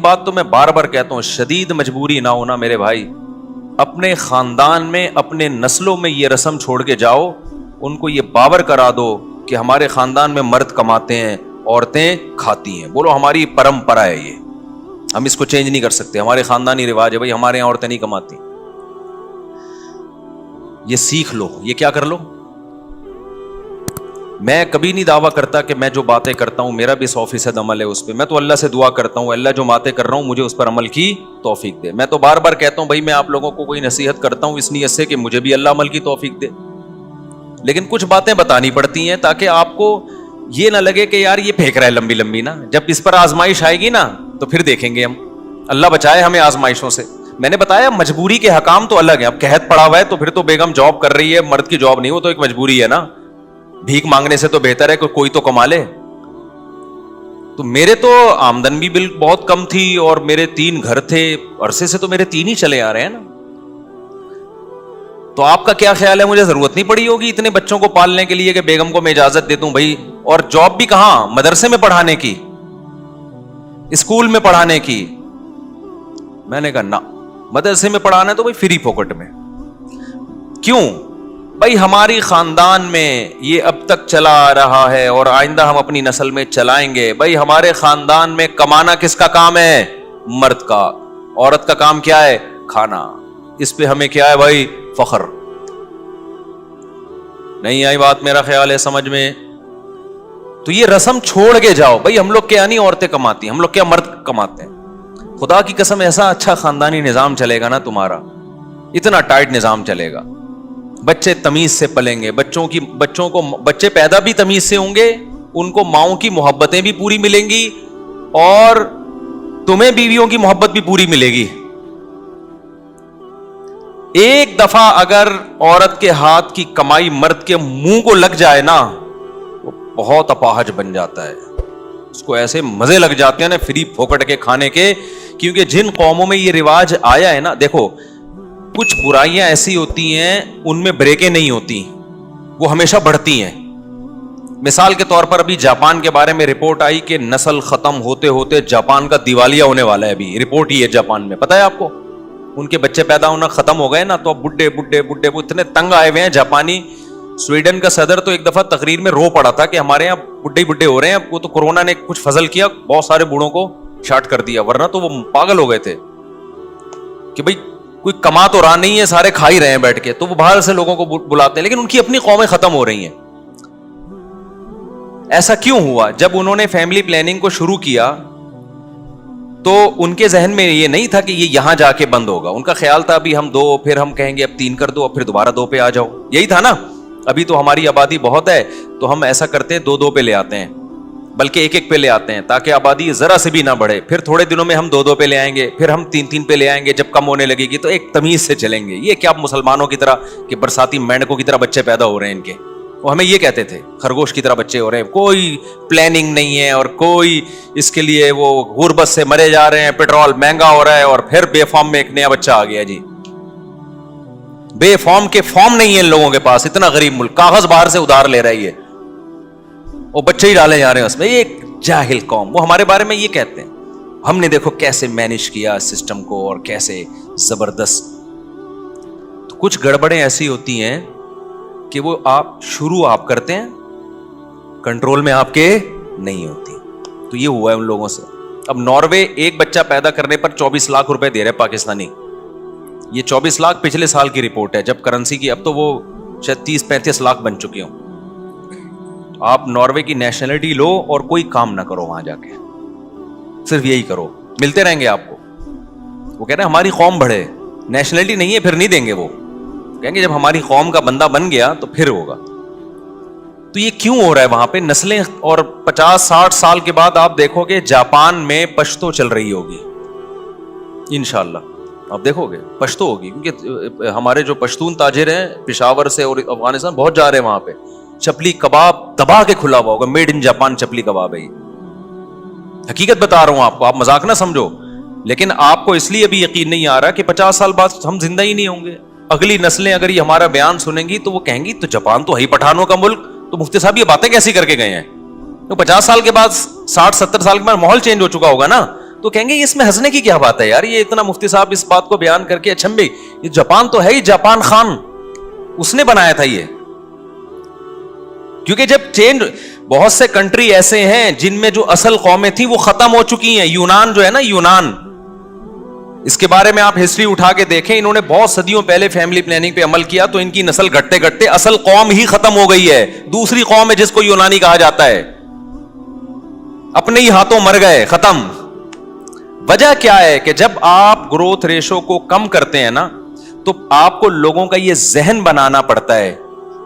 بات تو میں بار بار کہتا ہوں, شدید مجبوری نہ ہونا میرے بھائی, اپنے خاندان میں اپنے نسلوں میں یہ رسم چھوڑ کے جاؤ, ان کو یہ باور کرا دو کہ ہمارے خاندان میں مرد کماتے ہیں, عورتیں کھاتی ہیں. بولو ہماری پرمپرا ہے یہ, ہم اس کو چینج نہیں کر سکتے, ہمارے خاندانی رواج ہے بھائی, ہمارے یہاں عورتیں نہیں کماتی. یہ سیکھ لو, یہ کیا کر لو. میں کبھی نہیں دعویٰ کرتا کہ میں جو باتیں کرتا ہوں میرا بھی 100% عمل ہے اس پہ. میں تو اللہ سے دعا کرتا ہوں, اللہ جو باتیں کر رہا ہوں مجھے اس پر عمل کی توفیق دے. میں تو بار بار کہتا ہوں بھائی میں آپ لوگوں کو کوئی نصیحت کرتا ہوں اس نیت سے کہ مجھے بھی اللہ عمل کی توفیق دے, لیکن کچھ باتیں بتانی پڑتی ہیں تاکہ آپ کو یہ نہ لگے کہ یار یہ پھینک رہا ہے لمبی لمبی نا. جب اس پر آزمائش آئے گی نا تو پھر دیکھیں گے ہم. اللہ بچائے ہمیں آزمائشوں سے. میں نے بتایا مجبوری کے حکام تو الگ ہیں. اب قحط پڑا ہوا ہے تو پھر تو بیگم جاب کر رہی ہے, مرد کی جاب نہیں, وہ تو ایک مجبوری ہے نا. بھیک مانگنے سے تو بہتر ہے کہ کوئی تو کما لے. تو میرے تو آمدن بھی بہت کم تھی اور میرے 3 گھر تھے, عرصے سے تو میرے 3 ہی چلے آ رہے ہیں نا. تو آپ کا کیا خیال ہے, مجھے ضرورت نہیں پڑی ہوگی اتنے بچوں کو پالنے کے لیے کہ بیگم کو میں اجازت دے دوں بھائی. اور جاب بھی کہاں, مدرسے میں پڑھانے کی, اسکول میں پڑھانے کی. میں نے کہا نہ, مدرسے میں پڑھانا ہے تو بھائی فری پوکٹ میں. کیوں بھائی, ہماری خاندان میں یہ اب تک چلا آ رہا ہے اور آئندہ ہم اپنی نسل میں چلائیں گے. بھائی ہمارے خاندان میں کمانا کس کا کام ہے, مرد کا. عورت کا کام کیا ہے, کھانا. اس پہ ہمیں کیا ہے بھائی, فخر. نہیں آئی بات میرا خیال ہے سمجھ میں. تو یہ رسم چھوڑ کے جاؤ بھائی, ہم لوگ کیا نہیں عورتیں کماتی, ہم لوگ کیا مرد کماتے ہیں. خدا کی قسم ایسا اچھا خاندانی نظام چلے گا نا تمہارا, اتنا ٹائٹ نظام چلے گا. بچے تمیز سے پلیں گے, بچے پیدا بھی تمیز سے ہوں گے, ان کو ماؤں کی محبتیں بھی پوری ملیں گی اور تمہیں بیویوں کی محبت بھی پوری ملے گی. ایک دفعہ اگر عورت کے ہاتھ کی کمائی مرد کے منہ کو لگ جائے نا, وہ بہت اپاہج بن جاتا ہے. اس کو ایسے مزے لگ جاتے ہیں نا فری پھوکٹ کے کھانے کے. کیونکہ جن قوموں میں یہ رواج آیا ہے نا, دیکھو کچھ برائیاں ایسی ہوتی ہیں ان میں بریکیں نہیں ہوتی, وہ ہمیشہ بڑھتی ہیں. مثال کے طور پر ابھی جاپان کے بارے میں رپورٹ آئی کہ نسل ختم ہوتے ہوتے جاپان کا دیوالیہ ہونے والا ہے. ابھی رپورٹ ہی ہے جاپان میں, پتہ ہے آپ کو, ان کے بچے پیدا ہونا ختم ہو گئے نا, تو اب بڈھے بڈھے بڈھے اتنے تنگ آئے ہوئے ہیں جاپانی. سویڈن کا صدر تو ایک دفعہ تقریر میں رو پڑا تھا کہ ہمارے یہاں بڈھے بڈھے ہو رہے ہیں. وہ تو کورونا نے کچھ فضل کیا, بہت سارے بوڑھوں کو شاٹ کر دیا, ورنہ تو وہ پاگل ہو گئے تھے کہ بھائی کوئی کما تو رہا نہیں ہے, سارے کھا ہی رہے ہیں بیٹھ کے. تو وہ باہر سے لوگوں کو بلاتے ہیں, لیکن ان کی اپنی قومیں ختم ہو رہی ہیں. ایسا کیوں ہوا؟ جب انہوں نے فیملی پلاننگ کو شروع کیا تو ان کے ذہن میں یہ نہیں تھا کہ یہ یہاں جا کے بند ہوگا. ان کا خیال تھا ابھی ہم 2, پھر ہم کہیں گے اب 3 کر دو, اب پھر دوبارہ 2 پہ آ جاؤ. یہی تھا نا, ابھی تو ہماری آبادی بہت ہے تو ہم ایسا کرتے ہیں 2 پہ لے آتے ہیں, بلکہ 1 پہ لے آتے ہیں تاکہ آبادی ذرا سے بھی نہ بڑھے. پھر تھوڑے دنوں میں ہم 2 پہ لے آئیں گے, پھر ہم 3 پہ لے آئیں گے. جب کم ہونے لگے گی تو ایک تمیز سے چلیں گے. یہ کیا مسلمانوں کی طرح کہ برساتی مینڈکوں کی طرح بچے پیدا ہو رہے ہیں ان کے, وہ ہمیں یہ کہتے تھے خرگوش کی طرح بچے ہو رہے ہیں, کوئی پلاننگ نہیں ہے اور کوئی اس کے لیے وہ غربت سے مرے جا رہے ہیں, پیٹرول مہنگا ہو رہا ہے اور پھر بے فارم میں ایک نیا بچہ آ گیا. جی بے فارم کے فارم نہیں ہے ان لوگوں کے پاس, اتنا غریب ملک, کاغذ باہر سے ادھار لے رہا ہے یہ, وہ بچے ہی ڈالے جا رہے ہیں اس میں. یہ ایک جاہل قوم, وہ ہمارے بارے میں یہ کہتے ہیں. ہم نے دیکھو کیسے مینج کیا سسٹم کو اور کیسے زبردست. تو کچھ گڑبڑیں ایسی ہوتی ہیں کہ وہ شروع آپ کرتے ہیں, کنٹرول میں آپ کے نہیں ہوتی. تو یہ ہوا ہے ان لوگوں سے. اب ناروے ایک بچہ پیدا کرنے پر 24 لاکھ روپے دے رہے پاکستانی. یہ 24 لاکھ پچھلے سال کی رپورٹ ہے جب کرنسی کی, اب تو وہ شاید 30-35 لاکھ بن چکے ہوں. آپ ناروے کی نیشنلٹی لو اور کوئی کام نہ کرو وہاں جا کے, صرف یہی کرو, ملتے رہیں گے آپ کو. وہ کہہ رہے ہیں ہماری قوم بڑھے, نیشنلٹی نہیں ہے پھر نہیں دیں گے. وہ کہیں گے جب hماری قوم کا بندہ بن گیا تو پھر ہوگا. تو یہ کیوں ہو رہا ہے وہاں پہ نسلیں؟ اور 50-60 سال کے بعد آپ دیکھو گے جاپان میں پشتو چل رہی ہوگی انشاءاللہ. آپ دیکھو گے پشتو ہوگی, کیونکہ ہمارے جو پشتون تاجر ہیں پشاور سے اور افغانستان بہت جا رہے ہیں وہاں پہ. چپلی کباب دبا کے کھلا ہوا ہوگا, میڈ ان جاپان چپلی کباب ہے. حقیقت بتا رہا ہوں آپ کو, آپ مذاق نہ سمجھو. لیکن آپ کو اس لیے ابھی یقین نہیں آ رہا کہ 50 سال بعد ہم زندہ ہی نہیں ہوں گے. اگلی نسلیں اگر یہ ہمارا بیان سنیں گی تو وہ کہیں گی تو جاپان تو ہے ہی پٹھانوں کا ملک, تو مفتی صاحب یہ باتیں کیسی کر کے گئے ہیں. تو 50 سال کے بعد 60-70 سال کے بعد ماحول چینج ہو چکا ہوگا نا, تو تو کہیں گے اس میں ہنسنے کی کیا بات ہے یار, یہ اتنا مفتی صاحب اس بات کو بیان کر کے, اچھا بھائی یہ جاپان تو ہے ہی, جاپان خان اس نے بنایا تھا یہ. کیونکہ جب چینج, بہت سے کنٹری ایسے ہیں جن میں جو اصل قومیں تھیں وہ ختم ہو چکی ہیں. یونان جو ہے نا, یونان, اس کے بارے میں آپ ہسٹری اٹھا کے دیکھیں, انہوں نے بہت صدیوں پہلے فیملی پلاننگ پہ عمل کیا تو ان کی نسل گھٹتے گھٹتے اصل قوم ہی ختم ہو گئی ہے. دوسری قوم ہے جس کو یونانی کہا جاتا ہے, اپنے ہی ہاتھوں مر گئے, ختم. وجہ کیا ہے کہ جب آپ گروتھ ریشو کو کم کرتے ہیں نا, تو آپ کو لوگوں کا یہ ذہن بنانا پڑتا ہے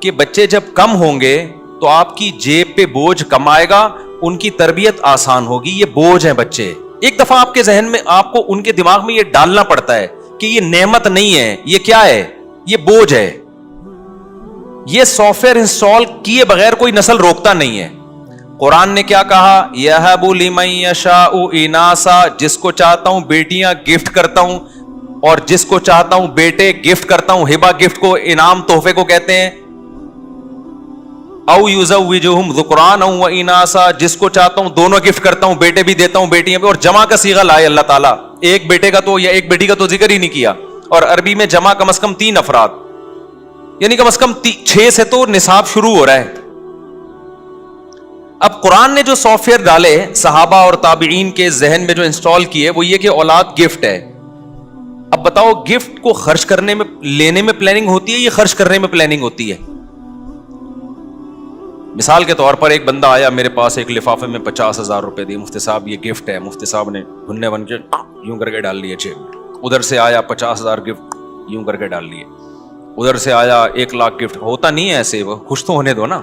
کہ بچے جب کم ہوں گے تو آپ کی جیب پہ بوجھ کم آئے گا, ان کی تربیت آسان ہوگی. یہ بوجھ ہیں بچے. ایک دفعہ آپ کے ذہن میں, آپ کو ان کے دماغ میں یہ ڈالنا پڑتا ہے کہ یہ نعمت نہیں ہے, یہ کیا ہے, یہ بوجھ ہے. یہ سافٹ ویئر انسٹال کیے بغیر کوئی نسل روکتا نہیں ہے. قرآن نے کیا کہا, یَهَبُ لِمَن یَشَاءُ إِنَاثًا, جس کو چاہتا ہوں بیٹیاں گفٹ کرتا ہوں, اور جس کو چاہتا ہوں بیٹے گفٹ کرتا ہوں. ہبہ گفٹ کو, انعام تحفے کو کہتے ہیں. او یزوجہم ذکرانا و اناثا, جس کو چاہتا ہوں دونوں گفٹ کرتا ہوں, بیٹے بھی دیتا ہوں بیٹیاں بھی. اور جمع کا صیغہ لائے اللہ تعالیٰ, ایک بیٹے کا تو یا ایک بیٹی کا تو ذکر ہی نہیں کیا. اور عربی میں جمع کم از کم 3 افراد, یعنی کم از کم 6 سے تو نصاب شروع ہو رہا ہے. اب قرآن نے جو سافٹ ویئر ڈالے صحابہ اور تابعین کے ذہن میں جو انسٹال کیے وہ یہ کہ اولاد گفٹ ہے. اب بتاؤ, گفٹ کو خرچ کرنے میں, لینے میں پلاننگ ہوتی ہے یا خرچ کرنے میں پلاننگ ہوتی ہے؟ مثال کے طور پر ایک بندہ آیا میرے پاس, ایک لفافے میں 50,000 روپے دیے, مفتی صاحب یہ گفٹ ہے. مفتی صاحب نے گھننے بن کے یوں کر کے ڈال لیے جیب میں. ادھر سے آیا 50,000 گفٹ, یوں کر کے ڈال لیے. ادھر سے آیا 1 لاکھ گفٹ. ہوتا نہیں ہے ایسے, وہ خوش تو ہونے دو نا.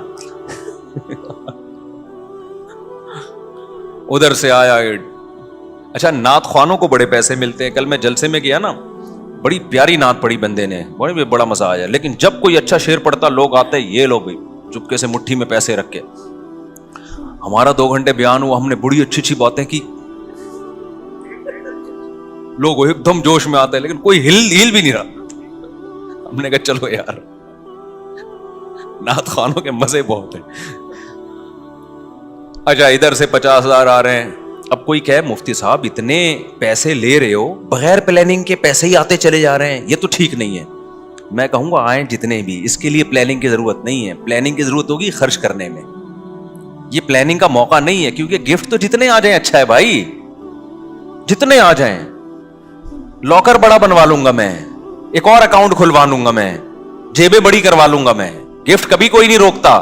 ادھر سے آیا. اچھا, نعت خوانوں کو بڑے پیسے ملتے ہیں. کل میں جلسے میں گیا نا, بڑی پیاری نعت پڑھی بندے نے, بڑا مزہ آیا. لیکن جب کوئی اچھا شعر پڑھتا لوگ آتے, یہ لو بھائی چپکے سے مٹھی میں پیسے رکھ کے, ہمارا 2 گھنٹے بیان ہوا, ہم نے بڑی اچھی اچھی باتیں کی. لوگ ایک دم جوش میں آتے ہیں لیکن کوئی ہل بھی نہیں رہا. ہم نے کہا چلو یار, نعت خوانوں کے مزے بہت ہیں. اچھا, ادھر سے 50,000 آ رہے ہیں. اب کوئی کہے مفتی صاحب اتنے پیسے لے رہے ہو, بغیر پلاننگ کے پیسے ہی آتے چلے جا رہے ہیں, یہ تو ٹھیک نہیں ہے. میں کہوں گا آئیں جتنے بھی, اس کے لیے پلاننگ کی ضرورت نہیں ہے. پلاننگ کی ضرورت ہوگی خرچ کرنے میں. یہ پلاننگ کا موقع نہیں ہے, کیونکہ گفٹ تو جتنے آ جائیں اچھا ہے بھائی, جتنے آ جائیں. لاکر بڑا بنوا لوں گا میں, ایک اور اکاؤنٹ کھلوا لوں گا میں, جیبیں بڑی کروا لوں گا میں. گفٹ کبھی کوئی نہیں روکتا.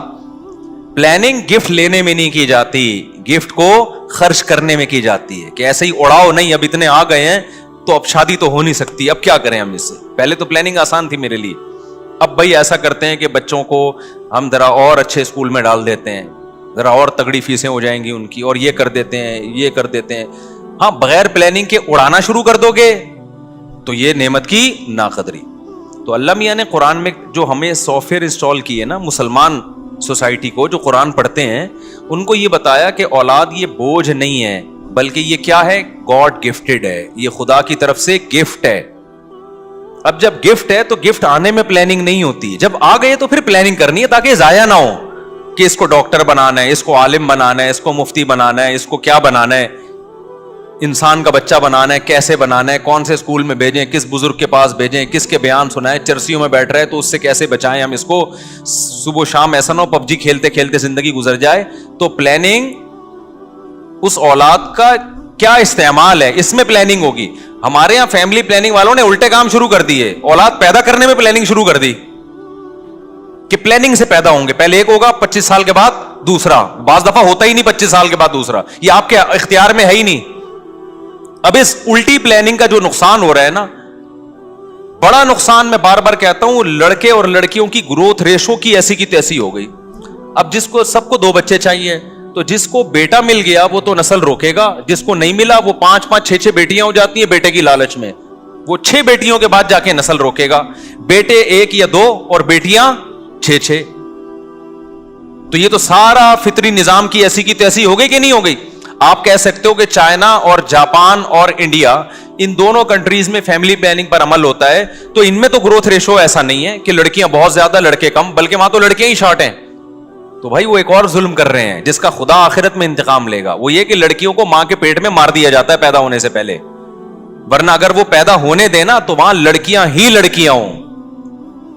پلاننگ گفٹ لینے میں نہیں کی جاتی, گفٹ کو خرچ کرنے میں کی جاتی ہے. کہ ایسے ہی اڑاؤ نہیں, اب اتنے آ گئے ہیں تو اب شادی تو ہو نہیں سکتی, اب کیا کریں ہم اس سے. پہلے تو پلاننگ آسان تھی میرے لیے. اب بھائی ایسا کرتے ہیں کہ بچوں کو ہم ذرا اور اچھے اسکول میں ڈال دیتے ہیں, ذرا اور تگڑی فیسیں ہو جائیں گی ان کی, اور یہ کر دیتے ہیں, یہ کر دیتے ہیں. ہاں, بغیر پلاننگ کے اڑانا شروع کر دو گے تو یہ نعمت کی ناقدری. تو اللہ میاں نے قرآن میں جو ہمیں سافٹ ویئر انسٹال کیے نا, مسلمان سوسائٹی کو جو قرآن پڑھتے ہیں, ان کو یہ بتایا کہ اولاد یہ بوجھ نہیں ہے, بلکہ یہ کیا ہے, گاڈ گفٹڈ ہے, یہ خدا کی طرف سے گفٹ ہے. اب جب گفٹ ہے تو گفٹ آنے میں پلاننگ نہیں ہوتی, جب آ گئے تو پھر پلاننگ کرنی ہے تاکہ ضائع نہ ہو. کہ اس کو ڈاکٹر بنانا ہے, اس کو عالم بنانا ہے, اس کو مفتی بنانا ہے, اس کو کیا بنانا ہے, انسان کا بچہ بنانا ہے, کیسے بنانا ہے, کون سے اسکول میں بھیجیں, کس بزرگ کے پاس بھیجیں, کس کے بیان سنائیں, چرسیوں میں بیٹھ رہے تو اس سے کیسے بچائیں ہم اس کو, صبح شام ایسا نہ ہو پب جی کھیلتے کھیلتے زندگی گزر جائے. تو پلاننگ, اس اولاد کا کیا استعمال ہے, اس میں پلاننگ ہوگی. ہمارے یہاں فیملی پلاننگ والوں نے الٹے کام شروع کر دیے, اولاد پیدا کرنے میں پلاننگ شروع کر دی کہ پلاننگ سے پیدا ہوں گے, پہلے ایک ہوگا 25 سال کے بعد دوسرا, بعض دفعہ ہوتا ہی نہیں 25 سال کے بعد دوسرا, یہ آپ کے اختیار میں ہے ہی نہیں. اب اس الٹی پلاننگ کا جو نقصان ہو رہا ہے نا, بڑا نقصان, میں بار بار کہتا ہوں, لڑکے اور لڑکیوں کی گروتھ ریشو کی ایسی کی تیسی ہو گئی. اب جس کو سب کو 2 بچے چاہیے, تو جس کو بیٹا مل گیا وہ تو نسل روکے گا, جس کو نہیں ملا وہ 5-5 6-6 بیٹیاں ہو جاتی ہیں بیٹے کی لالچ میں, وہ 6 بیٹیوں کے بعد جا کے نسل روکے گا. بیٹے 1 یا 2 اور بیٹیاں 6-6. تو یہ تو سارا فطری نظام کی ایسی کی تیسی ہو گئی کہ نہیں ہو گئی. آپ کہہ سکتے ہو کہ چائنا اور جاپان اور انڈیا, ان دونوں کنٹریز میں فیملی پلاننگ پر عمل ہوتا ہے, تو ان میں تو گروتھ ریشو ایسا نہیں ہے کہ لڑکیاں بہت زیادہ لڑکے کم, بلکہ وہاں تو لڑکیاں ہی شارٹ ہیں. تو بھائی وہ ایک اور ظلم کر رہے ہیں جس کا خدا آخرت میں انتقام لے گا. وہ یہ کہ لڑکیوں کو ماں کے پیٹ میں مار دیا جاتا ہے پیدا ہونے سے پہلے, ورنہ اگر وہ پیدا ہونے دینا تو وہاں لڑکیاں ہی لڑکیاں ہوں.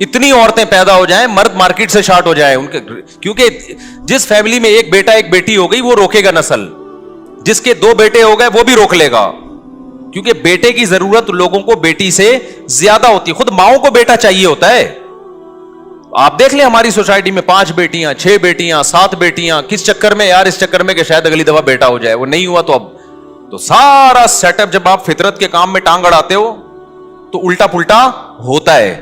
اتنی عورتیں پیدا ہو جائیں, مرد مارکیٹ سے شارٹ ہو جائے ان کے, کیونکہ جس فیملی میں ایک بیٹا ایک بیٹی ہو گئی وہ روکے گا نسل, جس کے 2 بیٹے ہو گئے وہ بھی روک لے گا, کیونکہ بیٹے کی ضرورت لوگوں کو بیٹی سے زیادہ ہوتی ہے. خود ماؤں کو بیٹا چاہیے ہوتا ہے. آپ دیکھ لیں ہماری سوسائٹی میں 5 بیٹیاں 6 بیٹیاں 7 بیٹیاں, کس چکر میں یار؟ اس چکر میں کہ شاید اگلی دفعہ بیٹا ہو جائے. وہ نہیں ہوا تو اب تو سارا سیٹ اپ, جب آپ فطرت کے کام میں ٹانگ اڑاتے ہو تو الٹا پلٹا ہوتا ہے.